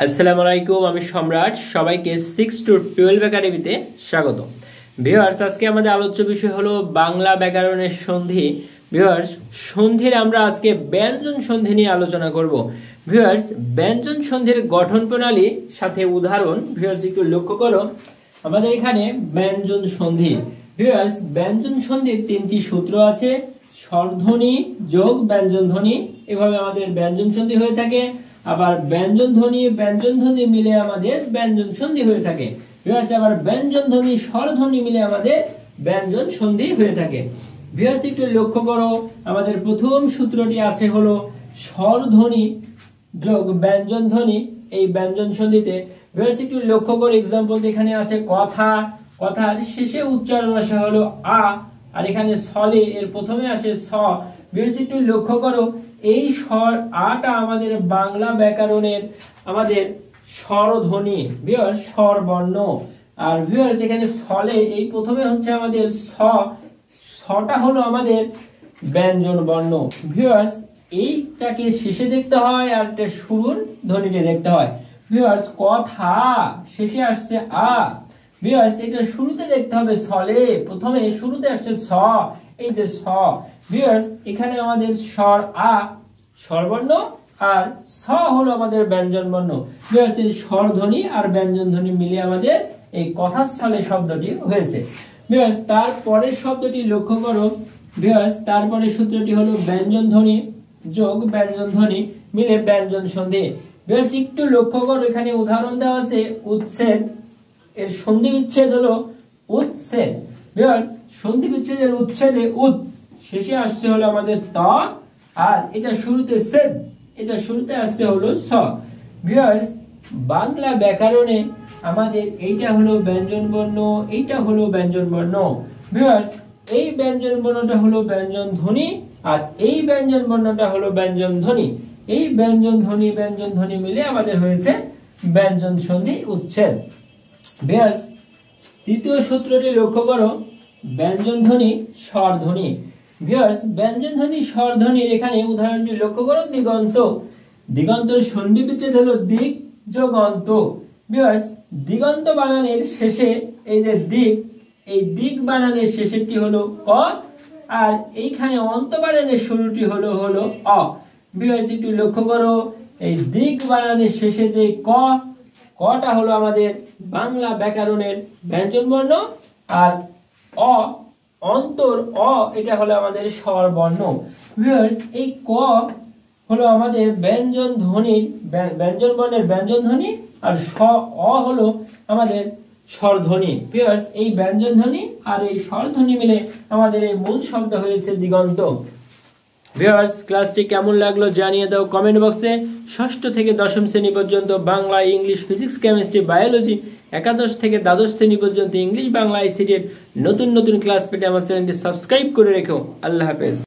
আসসালামু আলাইকুম, আমি সম্রাট। সবাইকে 6 to 12 একাডেমিতে স্বাগত। ভিউয়ার্স, আজকে আমাদের আলোচ্য বিষয় হলো বাংলা ব্যাকরণের সন্ধি। ভিউয়ার্স, সন্ধির আমরা আজকে ব্যঞ্জন সন্ধি নিয়ে আলোচনা করব। ভিউয়ার্স, ব্যঞ্জন সন্ধির গঠন প্রণালী সাথে উদাহরণ। ভিউয়ার্স, একটু লক্ষ্য করো, আমাদের এখানে ব্যঞ্জন সন্ধি। ভিউয়ার্স, ব্যঞ্জন সন্ধির 3টি সূত্র আছে: স্বরধ্বনি যোগ ব্যঞ্জন ধ্বনি, এভাবে আমাদের ব্যঞ্জন সন্ধি হয়ে থাকে। আবার ব্যঞ্জন ধ্বনি মিলে আমাদের ব্যঞ্জন সন্ধি হয়ে থাকে। ভিউয়ার্স, আবার ব্যঞ্জন ধ্বনি স্বরধ্বনি মিলে আমাদের ব্যঞ্জন সন্ধি হয়ে থাকে। ভিউয়ার্স, একটু লক্ষ্য করো, আমাদের প্রথম সূত্রটি আছে হলো স্বরধ্বনি যোগ ব্যঞ্জন ধ্বনি এই ব্যঞ্জন সন্ধিতে। ভিউয়ার্স, একটু লক্ষ্য করো, এক্সাম্পল এখানে আছে কথা, কথার শেষে উচ্চারণ আসে হলো আ, আর এখানে সলে এর প্রথমে আসে স। ভিউয়ার্স, একটু লক্ষ্য করো, এই স্বর আটা আমাদের বাংলা ব্যাকরণের আমাদের স্বরধ্বনি, ভিউয়ার্স স্বরবর্ণ। আর ভিউয়ার্স, এখানে সলে এই প্রথমে হচ্ছে আমাদের স, সটা হলো আমাদের ব্যঞ্জন বর্ণ। ভিউয়ার্স, এইটাকে শেষে দেখতে হয় আর এটা শুরুর ধ্বনিতে দেখতে হয়। ভিউয়ার্স, কথা শেষে আসছে আ। ভিউয়ার্স, এটা শুরুতে দেখতে হবে সলে, প্রথমে শুরুতে আসছে স, এই যে স। ভিউয়ার্স, এখানে আমাদের স্বর আ স্বরবর্ণ আর স হলো আমাদের ব্যঞ্জন বর্ণ। ভিউয়ার্স, এই স্বরধ্বনি আর ব্যঞ্জন ধ্বনি মিলে আমাদের এই কথার ছলে শব্দটি হয়েছে। ভিউয়ার্স, তারপরের শব্দটি লক্ষ্য করো। ভিউয়ার্স, তারপরে সূত্রটি হলো ব্যঞ্জন ধ্বনি যোগ ব্যঞ্জন ধ্বনি মিলে ব্যঞ্জন সন্ধি। ভিউয়ার্স, একটু লক্ষ্য করো, এখানে উদাহরণ দেওয়া আছে উচ্ছেদ, এর সন্ধি বিচ্ছেদ হলো উচ্ছেদ। ভিউয়ার্স, সন্ধি বিচ্ছেদের উচ্ছেদে উৎ শেষে আসছে হলো আমাদের ত, আর এটা শুরুতে সেদ, এটা শুরুতে আসছে হলো স। ভিউয়ার্স, বাংলা ব্যাকরণে আমাদের এইটা হলো ব্যঞ্জন বর্ণ, এইটা হলো ব্যঞ্জন বর্ণ। ভিউয়ার্স, এই ব্যঞ্জন বর্ণটা হলো ব্যঞ্জন ধ্বনি আর এই ব্যঞ্জন বর্ণটা হলো ব্যঞ্জন ধ্বনি। এই ব্যঞ্জন ধ্বনি মিলে আমাদের হয়েছে ব্যঞ্জন সন্ধি উচ্ছেদ। ভিউয়ার্স, তৃতীয় সূত্রটি লক্ষ্য করো, ব্যঞ্জন ধ্বনি স্বরধ্বনি। ভিউয়ার্স, ব্যঞ্জন ধ্বনি স্বরধ্বনির এখানে উদাহরণটি লক্ষ্য করো, দিগন্ত। দিগন্তের সন্ধি বিচ্ছেদ হলো দিক যোগ অন্ত। ভিউয়ার্স, দিগন্ত বানানের শেষে এই যে দিক, এই দিক বানানের শেষেরটি হলো ক, আর এইখানে অন্ত বানানের শুরুটি হলো অ। ভিউয়ার্স, একটু লক্ষ্য করো, এই দিক বানানের শেষে যে ক, কটা হলো আমাদের বাংলা ব্যাকরণের ব্যঞ্জন বর্ণ, আর অ অন্তর অ এটা হলো আমাদের স্বরবর্ণ। ভিউয়ার্স, এই ক হলো আমাদের ব্যঞ্জন ধ্বনির ব্যঞ্জন বর্ণের ব্যঞ্জন ধ্বনি, আর স অ হলো আমাদের স্বরধ্বনি। ভিউয়ার্স, এই ব্যঞ্জন ধ্বনি আর এই স্বরধ্বনি মিলে আমাদের এই মূল শব্দ হয়েছে দিগন্ত। ভিউয়ার্স, ক্লাসটি কেমন লাগলো জানিয়ে দাও কমেন্ট বক্সে। ষষ্ঠ থেকে দশম শ্রেণী পর্যন্ত Bangla, English, physics, chemistry, biology, একাদশ থেকে দ্বাদশ শ্রেণী পর্যন্ত ইংলিশ, বাংলা, আইসিটি এর নতুন নতুন ক্লাস পেতে আমার চ্যানেলটি সাবস্ক্রাইব করে রেখো। আল্লাহ হাফেজ।